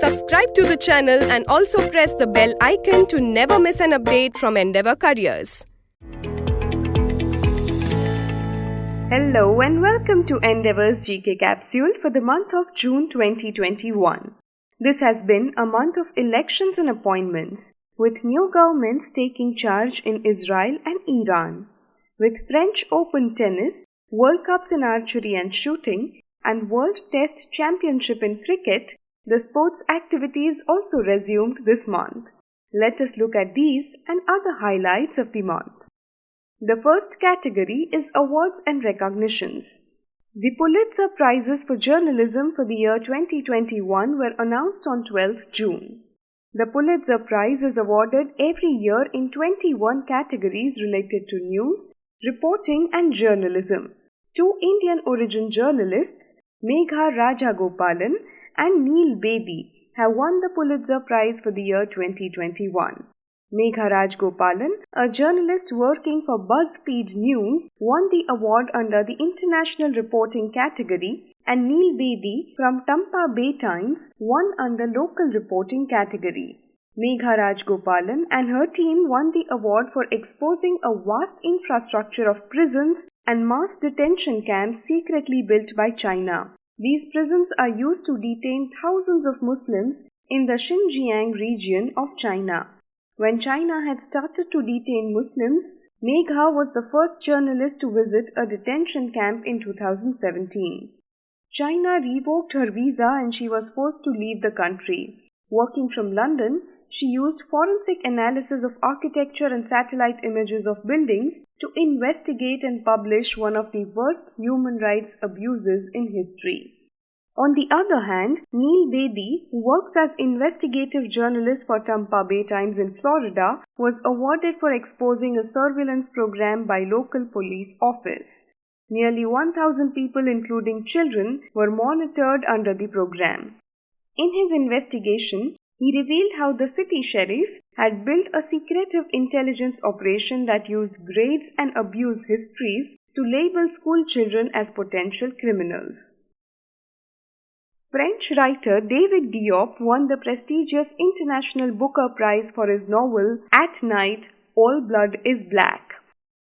Subscribe to the channel and also press the bell icon to never miss an update from Endeavour Careers. Hello and welcome to Endeavour's GK Capsule for the month of June 2021. This has been a month of elections and appointments, with new governments taking charge in Israel and Iran. With French Open tennis, World Cups in archery and shooting, and World Test Championship in cricket, the sports activities also resumed this month. Let us look at these and other highlights of the month. The first category is awards and recognitions. The Pulitzer Prizes for Journalism for the year 2021 were announced on 12th June. The Pulitzer Prize is awarded every year in 21 categories related to news, reporting and journalism. Two Indian origin journalists, Megha Rajagopalan and Neil Bedi, have won the Pulitzer Prize for the year 2021. Megha Rajagopalan, a journalist working for BuzzFeed News, won the award under the International Reporting category, and Neil Bedi from Tampa Bay Times won under Local Reporting category. Megha Rajagopalan and her team won the award for exposing a vast infrastructure of prisons and mass detention camps secretly built by China. These prisons are used to detain thousands of Muslims in the Xinjiang region of China. When China had started to detain Muslims, Megha was the first journalist to visit a detention camp in 2017. China revoked her visa and she was forced to leave the country. Working from London, she used forensic analysis of architecture and satellite images of buildings to investigate and publish one of the worst human rights abuses in history. On the other hand, Neil Bedi, who works as investigative journalist for Tampa Bay Times in Florida, was awarded for exposing a surveillance program by local police office. Nearly 1,000 people, including children, were monitored under the program. In his investigation, he revealed how the city sheriff had built a secretive intelligence operation that used grades and abuse histories to label school children as potential criminals. French writer David Diop won the prestigious International Booker Prize for his novel At Night, All Blood is Black.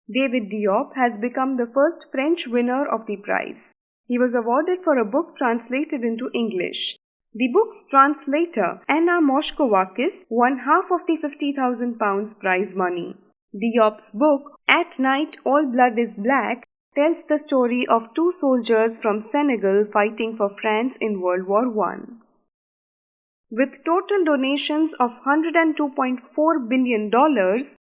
David Diop has become the first French winner of the prize. He was awarded for a book translated into English. The book's translator, Anna Moshkovakis, won half of the £50,000 prize money. Diop's book, At Night, All Blood is Black, tells the story of two soldiers from Senegal fighting for France in World War I. With total donations of $102.4 billion,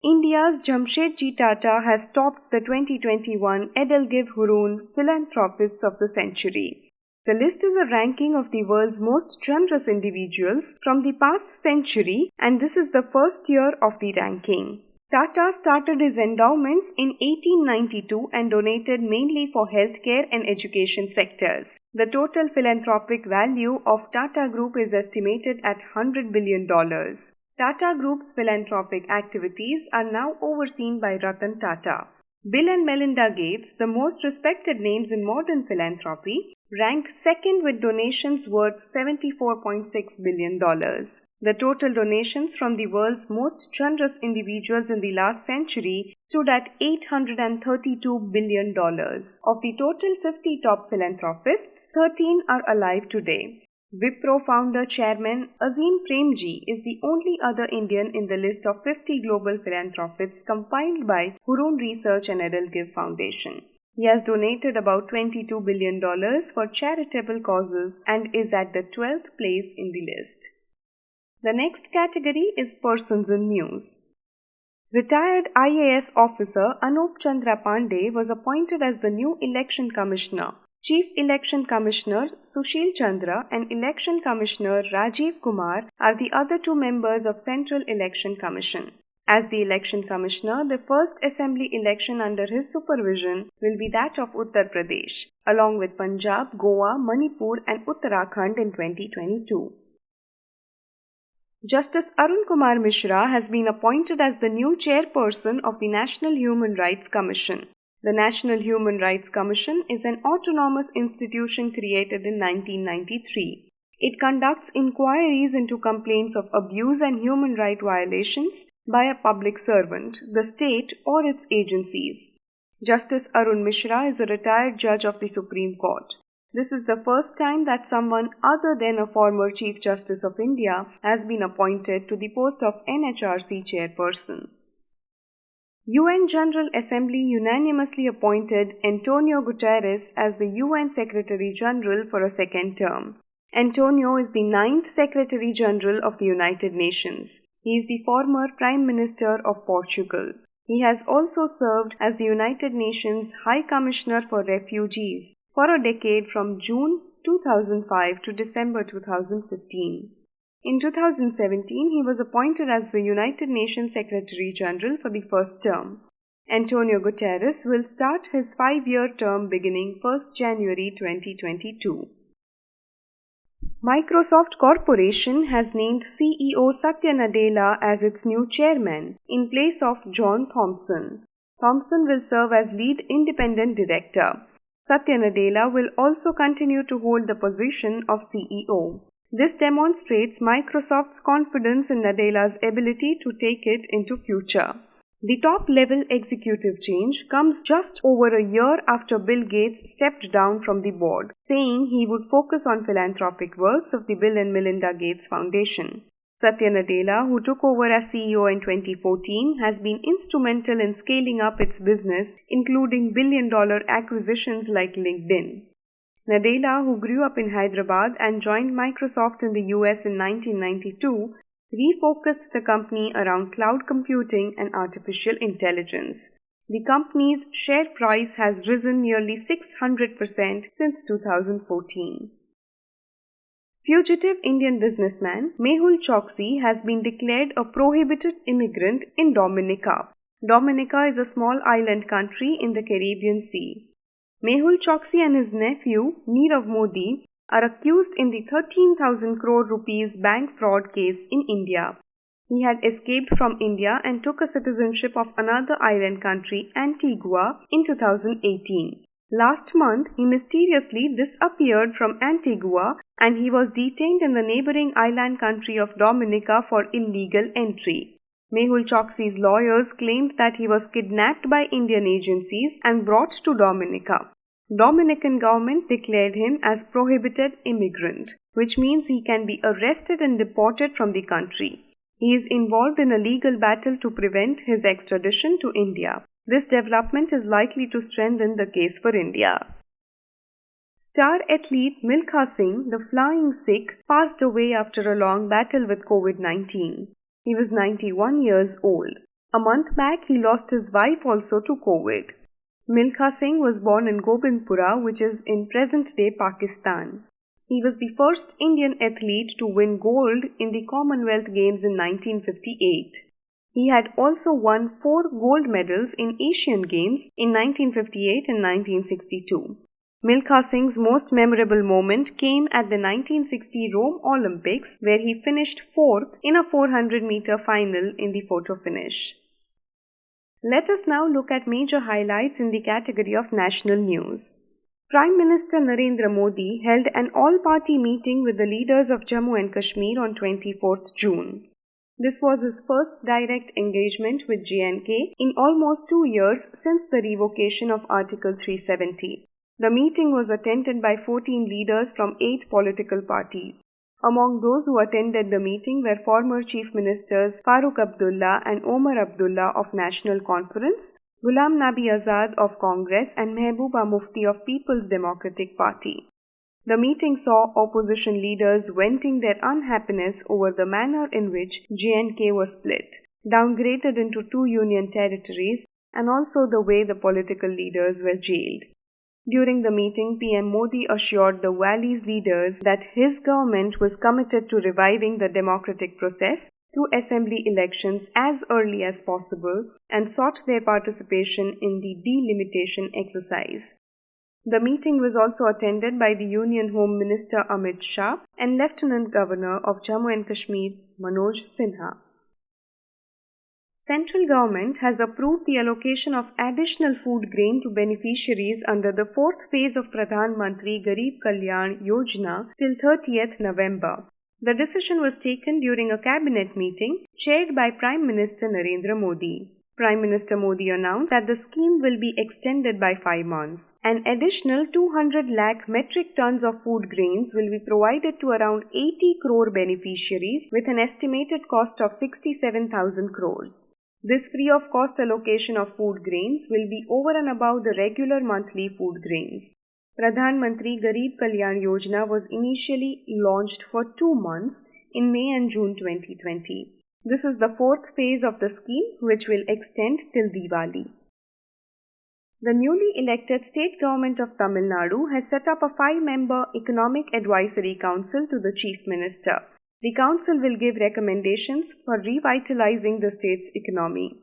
India's Jamshedji Tata has topped the 2021 Edelweiss Hurun Philanthropists of the Century. The list is a ranking of the world's most generous individuals from the past century, and this is the first year of the ranking. Tata started his endowments in 1892 and donated mainly for healthcare and education sectors. The total philanthropic value of Tata Group is estimated at $100 billion. Tata Group's philanthropic activities are now overseen by Ratan Tata. Bill and Melinda Gates, the most respected names in modern philanthropy, rank second with donations worth $74.6 billion. The total donations from the world's most generous individuals in the last century stood at $832 billion. Of the total 50 top philanthropists, 13 are alive today. Wipro founder chairman Azim Premji is the only other Indian in the list of 50 global philanthropists compiled by Hurun Research and Edelweiss Foundation. He has donated about $22 billion for charitable causes and is at the 12th place in the list. The next category is Persons in News. Retired IAS officer Anup Chandra Pandey was appointed as the new Election Commissioner. Chief Election Commissioner Sushil Chandra and Election Commissioner Rajiv Kumar are the other two members of Central Election Commission. As the Election Commissioner, the first assembly election under his supervision will be that of Uttar Pradesh, along with Punjab, Goa, Manipur and Uttarakhand in 2022. Justice Arun Kumar Mishra has been appointed as the new chairperson of the National Human Rights Commission. The National Human Rights Commission is an autonomous institution created in 1993. It conducts inquiries into complaints of abuse and human rights violations by a public servant, the state, or its agencies. Justice Arun Mishra is a retired judge of the Supreme Court. This is the first time that someone other than a former Chief Justice of India has been appointed to the post of NHRC chairperson. UN General Assembly unanimously appointed Antonio Guterres as the UN Secretary General for a second term. Antonio is the 9th Secretary General of the United Nations. He is the former Prime Minister of Portugal. He has also served as the United Nations High Commissioner for Refugees for a decade from June 2005 to December 2015. In 2017, he was appointed as the United Nations Secretary General for the first term. Antonio Guterres will start his 5-year term beginning 1st January 2022. Microsoft Corporation has named CEO Satya Nadella as its new chairman in place of John Thompson. Thompson will serve as lead independent director. Satya Nadella will also continue to hold the position of CEO. This demonstrates Microsoft's confidence in Nadella's ability to take it into future. The top-level executive change comes just over a year after Bill Gates stepped down from the board, saying he would focus on philanthropic works of the Bill and Melinda Gates Foundation. Satya Nadella, who took over as CEO in 2014, has been instrumental in scaling up its business, including billion-dollar acquisitions like LinkedIn. Nadella, who grew up in Hyderabad and joined Microsoft in the US in 1992, refocused the company around cloud computing and artificial intelligence. The company's share price has risen nearly 600% since 2014. Fugitive Indian businessman Mehul Choksi has been declared a prohibited immigrant in Dominica. Dominica is a small island country in the Caribbean Sea. Mehul Choksi and his nephew Nirav Modi are accused in the 13,000 crore rupees bank fraud case in India. He had escaped from India and took a citizenship of another island country, Antigua, in 2018. Last month, he mysteriously disappeared from Antigua and he was detained in the neighboring island country of Dominica for illegal entry. Mehul Choksi's lawyers claimed that he was kidnapped by Indian agencies and brought to Dominica. Dominican government declared him as prohibited immigrant, which means he can be arrested and deported from the country. He is involved in a legal battle to prevent his extradition to India. This development is likely to strengthen the case for India. Star athlete Milkha Singh, the Flying Sikh, passed away after a long battle with COVID-19. He was 91 years old. A month back, he lost his wife also to COVID. Milkha Singh was born in Gobindpura, which is in present-day Pakistan. He was the first Indian athlete to win gold in the Commonwealth Games in 1958. He had also won 4 gold medals in Asian Games in 1958 and 1962. Milkha Singh's most memorable moment came at the 1960 Rome Olympics, where he finished 4th in a 400-meter final in the photo finish. Let us now look at major highlights in the category of national news. Prime Minister Narendra Modi held an all-party meeting with the leaders of Jammu and Kashmir on 24th June. This was his first direct engagement with J&K in almost 2 years since the revocation of Article 370. The meeting was attended by 14 leaders from 8 political parties. Among those who attended the meeting were former Chief Ministers Farooq Abdullah and Omar Abdullah of National Conference, Ghulam Nabi Azad of Congress and Mehbooba Mufti of People's Democratic Party. The meeting saw opposition leaders venting their unhappiness over the manner in which J&K was split, downgraded into 2 union territories, and also the way the political leaders were jailed. During the meeting, PM Modi assured the Valley's leaders that his government was committed to reviving the democratic process through assembly elections as early as possible and sought their participation in the delimitation exercise. The meeting was also attended by the Union Home Minister Amit Shah and Lieutenant Governor of Jammu and Kashmir Manoj Sinha. Central government has approved the allocation of additional food grain to beneficiaries under the fourth phase of Pradhan Mantri Garib Kalyan Yojana till 30th November. The decision was taken during a cabinet meeting chaired by Prime Minister Narendra Modi. Prime Minister Modi announced that the scheme will be extended by 5 months. An additional 200 lakh metric tons of food grains will be provided to around 80 crore beneficiaries with an estimated cost of 67,000 crores. This free of cost allocation of food grains will be over and above the regular monthly food grains. Pradhan Mantri Garib Kalyan Yojana was initially launched for 2 months in May and June 2020. This is the fourth phase of the scheme, which will extend till Diwali. The newly elected state government of Tamil Nadu has set up a 5-member Economic Advisory Council to the Chief Minister. The council will give recommendations for revitalizing the state's economy.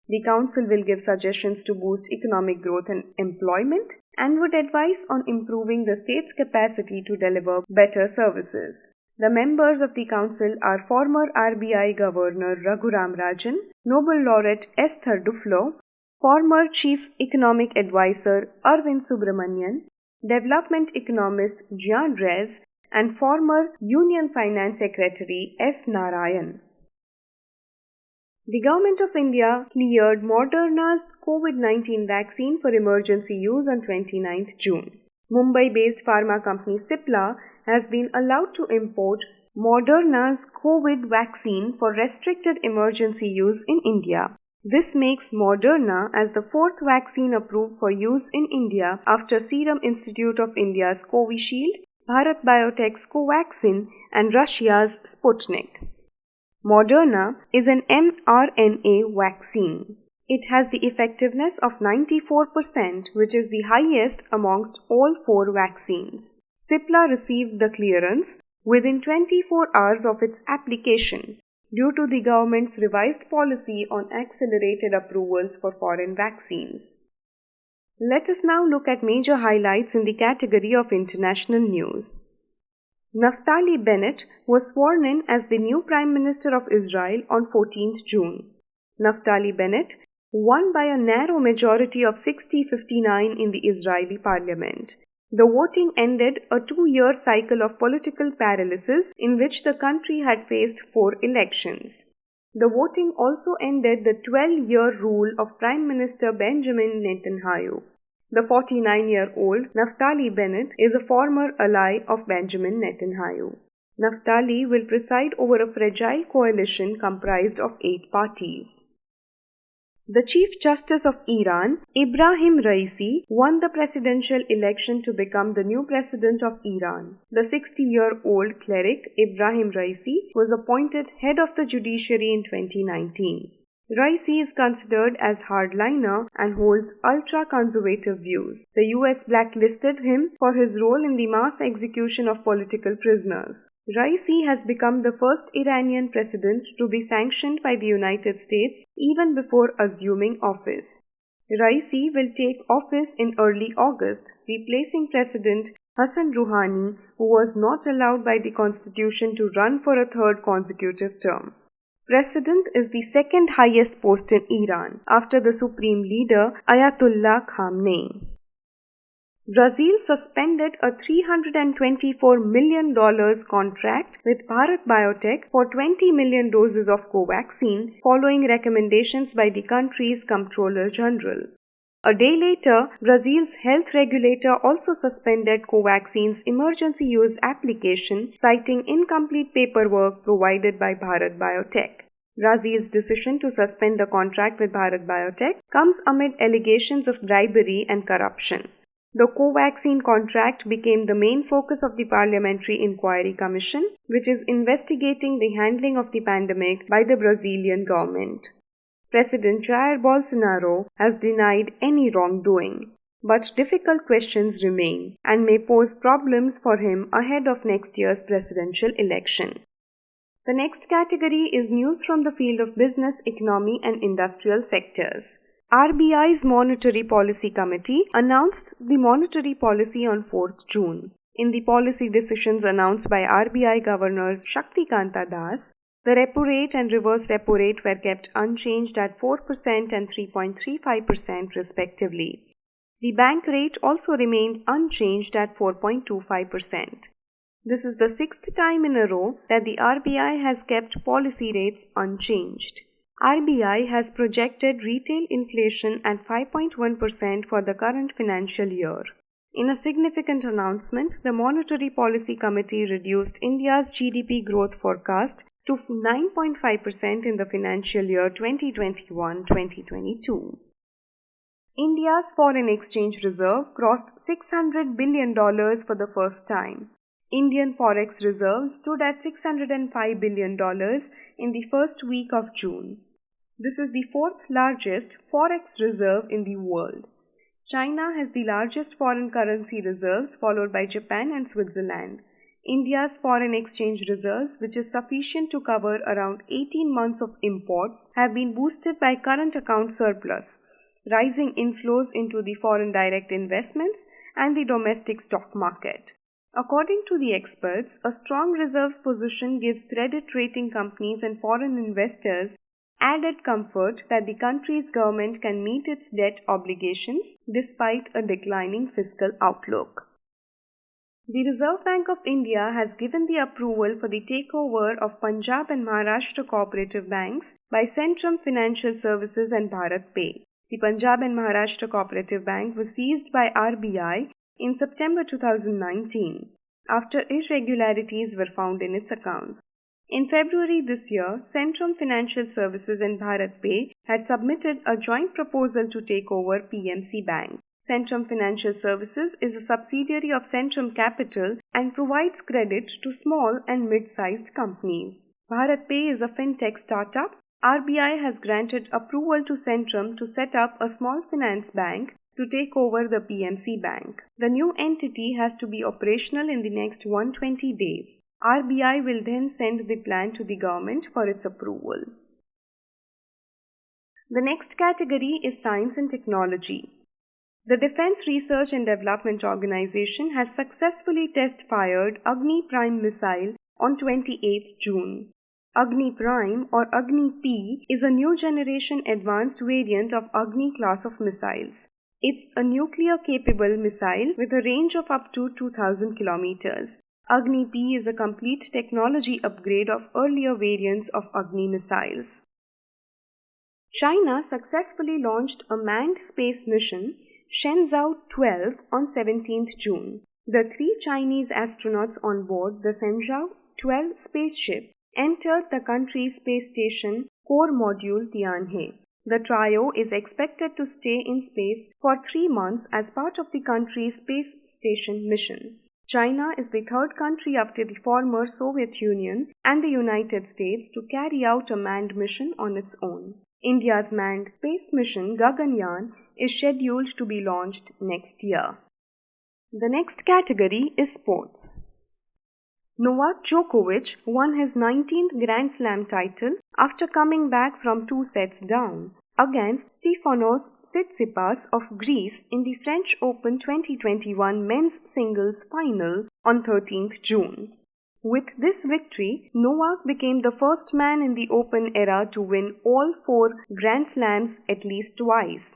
The council will give suggestions to boost economic growth and employment and would advise on improving the state's capacity to deliver better services. The members of the council are former RBI Governor Raghuram Rajan, Nobel laureate Esther Duflo, former Chief Economic Advisor Arvind Subramanian, development economist Gian Rez, and former Union Finance Secretary S. Narayan. The Government of India cleared Moderna's COVID-19 vaccine for emergency use on 29th June. Mumbai-based pharma company Cipla has been allowed to import Moderna's COVID vaccine for restricted emergency use in India. This makes Moderna as the fourth vaccine approved for use in India after Serum Institute of India's Covishield, Bharat Biotech's Covaxin, and Russia's Sputnik. Moderna is an mRNA vaccine. It has the effectiveness of 94%, which is the highest amongst all 4 vaccines. Cipla received the clearance within 24 hours of its application due to the government's revised policy on accelerated approvals for foreign vaccines. Let us now look at major highlights in the category of international news. Naftali Bennett was sworn in as the new Prime Minister of Israel on 14th June. Naftali Bennett won by a narrow majority of 60-59 in the Israeli parliament. The voting ended a 2-year cycle of political paralysis in which the country had faced 4 elections. The voting also ended the 12-year rule of Prime Minister Benjamin Netanyahu. The 49-year-old Naftali Bennett is a former ally of Benjamin Netanyahu. Naftali will preside over a fragile coalition comprised of 8 parties. The Chief Justice of Iran, Ibrahim Raisi, won the presidential election to become the new president of Iran. The 60-year-old cleric, Ibrahim Raisi, was appointed head of the judiciary in 2019. Raisi is considered as hardliner and holds ultra-conservative views. The US blacklisted him for his role in the mass execution of political prisoners. Raisi has become the first Iranian president to be sanctioned by the United States even before assuming office. Raisi will take office in early August, replacing President Hassan Rouhani, who was not allowed by the constitution to run for a 3rd consecutive term. President is the second highest post in Iran after the supreme leader Ayatollah Khamenei. Brazil suspended a $324 million contract with Bharat Biotech for 20 million doses of Covaxin following recommendations by the country's Comptroller General. A day later, Brazil's health regulator also suspended Covaxin's emergency use application, citing incomplete paperwork provided by Bharat Biotech. Brazil's decision to suspend the contract with Bharat Biotech comes amid allegations of bribery and corruption. The Covaxin contract became the main focus of the Parliamentary Inquiry Commission, which is investigating the handling of the pandemic by the Brazilian government. President Jair Bolsonaro has denied any wrongdoing, but difficult questions remain and may pose problems for him ahead of next year's presidential election. The next category is news from the field of business, economy and industrial sectors. RBI's Monetary Policy Committee announced the monetary policy on 4th June. In the policy decisions announced by RBI Governors Shaktikanta Das, The repo rate and reverse repo rate were kept unchanged at 4% and 3.35% respectively. The bank rate also remained unchanged at 4.25%. This is the sixth time in a row that the RBI has kept policy rates unchanged. RBI has projected retail inflation at 5.1% for the current financial year. In a significant announcement, the Monetary Policy Committee reduced India's GDP growth forecast to 9.5% in the financial year 2021-2022. India's foreign exchange reserve crossed $600 billion for the first time. Indian forex reserves stood at $605 billion in the first week of June. This is the fourth largest forex reserve in the world. China has the largest foreign currency reserves, followed by Japan and Switzerland. India's foreign exchange reserves, which is sufficient to cover around 18 months of imports, have been boosted by current account surplus, rising inflows into the foreign direct investments and the domestic stock market. According to the experts, a strong reserves position gives credit rating companies and foreign investors added comfort that the country's government can meet its debt obligations despite a declining fiscal outlook. The Reserve Bank of India has given the approval for the takeover of Punjab and Maharashtra cooperative banks by Centrum Financial Services and BharatPe. The Punjab and Maharashtra Cooperative Bank was seized by RBI in September 2019 after irregularities were found in its accounts. In February this year, Centrum Financial Services and BharatPe had submitted a joint proposal to take over PMC Bank. Centrum Financial Services is a subsidiary of Centrum Capital and provides credit to small and mid-sized companies. BharatPe is a fintech startup. RBI has granted approval to Centrum to set up a small finance bank to take over the PMC Bank. The new entity has to be operational in the next 120 days. RBI will then send the plan to the government for its approval. The next category is science and technology. The Defense Research and Development Organization has successfully test-fired Agni Prime missile on 28 June. Agni Prime or Agni P is a new generation advanced variant of Agni class of missiles. It's a nuclear-capable missile with a range of up to 2,000 kilometers. Agni P is a complete technology upgrade of earlier variants of Agni missiles. China successfully launched a manned space mission, Shenzhou 12, on 17th June. The three Chinese astronauts on board the Shenzhou 12 spaceship entered the country's space station core module Tianhe. The trio is expected to stay in space for 3 months as part of the country's space station mission. China is the third country after the former Soviet Union and the United States to carry out a manned mission on its own. India's manned space mission Gaganyaan is scheduled to be launched next year. The next category is sports. Novak Djokovic won his 19th Grand Slam title after coming back from 2 sets down against Stefanos Tsitsipas of Greece in the French Open 2021 men's singles final on 13th June. With this victory, Novak became the first man in the Open era to win all 4 Grand Slams at least twice.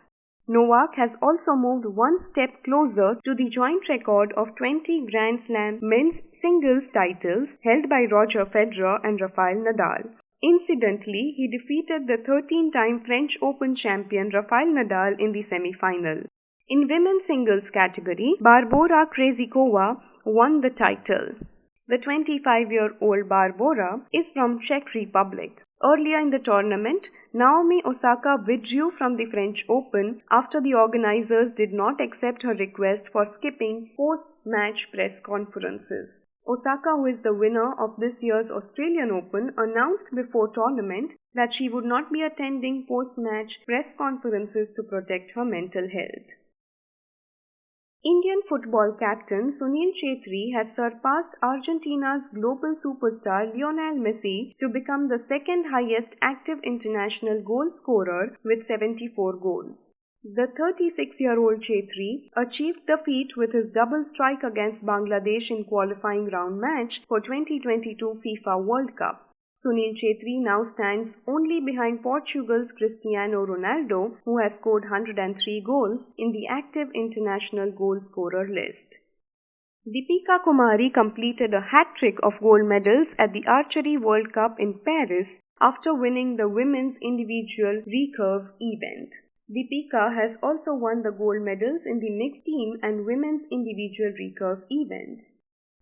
Novak has also moved one step closer to the joint record of 20 Grand Slam men's singles titles held by Roger Federer and Rafael Nadal. Incidentally, he defeated the 13-time French Open champion Rafael Nadal in the semi-final. In women's singles category, Barbora Krejcikova won the title. The 25-year-old Barbora is from Czech Republic. Earlier in the tournament, Naomi Osaka withdrew from the French Open after the organizers did not accept her request for skipping post-match press conferences. Osaka, who is the winner of this year's Australian Open, announced before tournament that she would not be attending post-match press conferences to protect her mental health. Indian football captain Sunil Chhetri has surpassed Argentina's global superstar Lionel Messi to become the second highest active international goal scorer with 74 goals. The 36-year-old Chhetri achieved the feat with his double strike against Bangladesh in qualifying round match for 2022 FIFA World Cup. Sunil Chhetri now stands only behind Portugal's Cristiano Ronaldo, who has scored 103 goals in the active international goal scorer list. Deepika Kumari completed a hat-trick of gold medals at the Archery World Cup in Paris after winning the women's individual recurve event. Deepika has also won the gold medals in the mixed team and women's individual recurve events.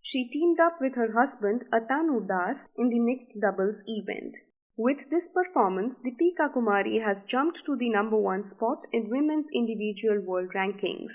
She teamed up with her husband Atanu Das in the mixed doubles event. With this performance, Deepika Kumari has jumped to the number 1 spot in women's individual world rankings.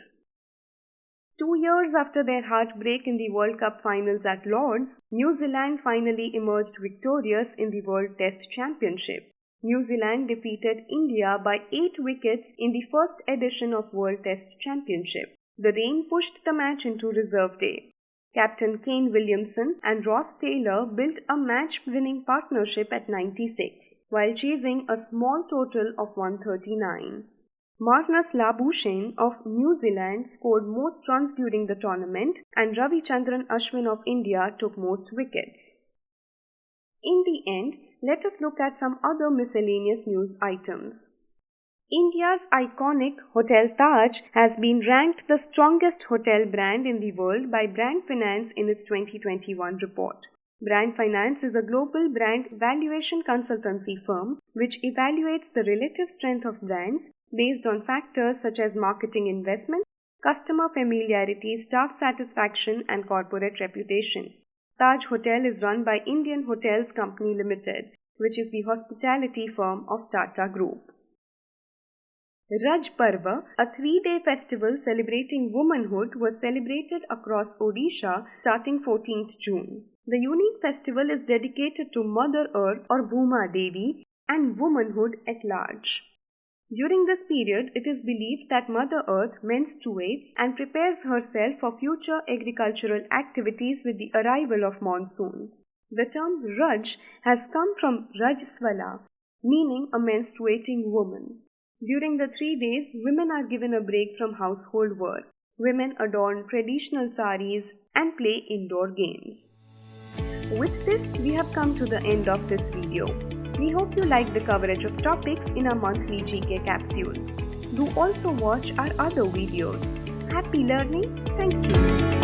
2 years after their heartbreak in the World Cup finals at Lord's, New Zealand finally emerged victorious in the World Test Championship. New Zealand defeated India by 8 wickets in the first edition of World Test Championship. The rain pushed the match into reserve day. Captain Kane Williamson and Ross Taylor built a match-winning partnership at 96, while chasing a small total of 139. Marnus Labuschagne of New Zealand scored most runs during the tournament, and Ravichandran Ashwin of India took most wickets. In the end, let us look at some other miscellaneous news items. India's iconic Hotel Taj has been ranked the strongest hotel brand in the world by Brand Finance in its 2021 report. Brand Finance is a global brand valuation consultancy firm which evaluates the relative strength of brands based on factors such as marketing investment, customer familiarity, staff satisfaction, and corporate reputation. Taj Hotel is run by Indian Hotels Company Limited, which is the hospitality firm of Tata Group. Raj Parva, a 3-day festival celebrating womanhood, was celebrated across Odisha starting 14th June. The unique festival is dedicated to Mother Earth or Bhuma Devi and womanhood at large. During this period, it is believed that Mother Earth menstruates and prepares herself for future agricultural activities with the arrival of monsoon. The term Raj has come from Rajswala, meaning a menstruating woman. During the 3 days, women are given a break from household work. Women adorn traditional saris and play indoor games. With this, we have come to the end of this video. We hope you like the coverage of topics in our monthly GK capsules. Do also watch our other videos. Happy learning! Thank you.